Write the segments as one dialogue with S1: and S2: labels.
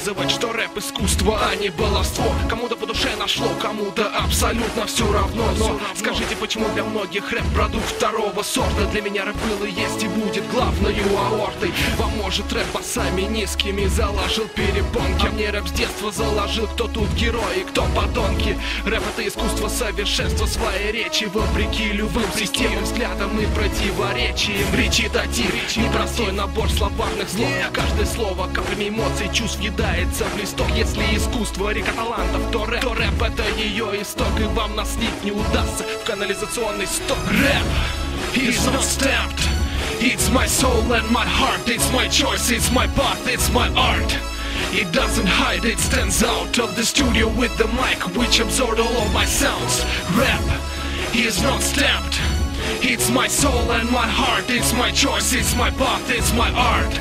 S1: доказывать, что рэп искусство, а не баловство. Кому-то по душе нашло, кому-то абсолютно все равно. Но скажите, почему для многих рэп продукт второго сорта? Для меня рэп был и есть и будет главною аортой. Вам может рэп басами низкими заложил перепонки, а мне рэп с детства заложил, кто тут герои, кто подонки. Рэп — это искусство совершенства своей речи, вопреки любым системам, взглядам и противоречиям. Речитатив — непростой набор словарных слов. Каждое слово каплями эмоций, чувств въедается в листок. Если искусство река талантов, то рэп — это ее исток, и вам нас слить не удастся в канализационный сток. Рэп is not stamped. It's my soul and my heart. It's my choice, it's my path, it's my art. It doesn't hide, it stands out of the studio with the mic, which absorbed all of my sounds. Rap is not stamped. It's my soul and my heart. It's my choice, it's my path, it's my art.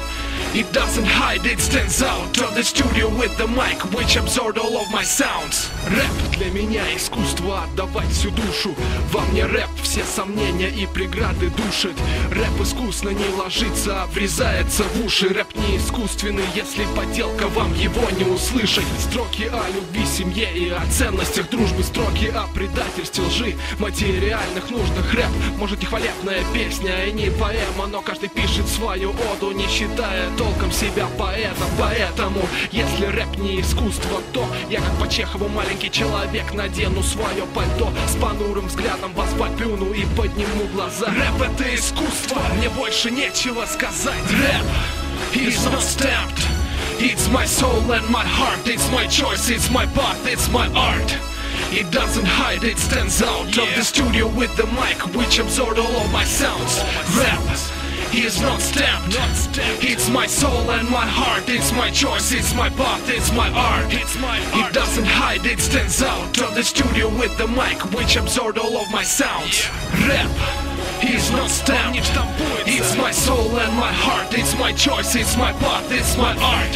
S1: It doesn't hide, it stands out of the studio with the mic, which absorbed all of my sounds. Рэп для меня искусство отдавать всю душу. Во мне рэп все сомнения и преграды душит. Рэп искусно не ложится, а врезается в уши. Рэп не искусственный, если подделка, вам его не услышать. Строки о любви, семье и о ценностях дружбы. Строки о предательстве, лжи, материальных нуждах. Рэп, может, не хвалебная песня и не поэма, но каждый пишет свою оду, не считая толком себя поэтом. Поэтому, если рэп не искусство, то я как по Чехову маленький человек надену свое пальто, с понурым взглядом в асфальт плюну и подниму глаза. Рэп — это искусство, мне больше нечего сказать. Рэп is not stamped. It's my soul and my heart. It's my choice, it's my path, it's my art. It doesn't hide, it stands out of the studio with the mic, which absorbed all of my sounds. Rap is not stamped. It's my soul and my heart. It's my choice, it's my path, it's my art. It doesn't hide, it stands out of the studio with the mic, which absorbed all of my sounds. Rap is not stamped. It's my soul and my heart. It's my choice, it's my path, it's my art.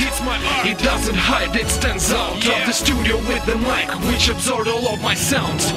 S1: It doesn't hide, it stands out of the studio with the mic, which absorbed all of my sounds.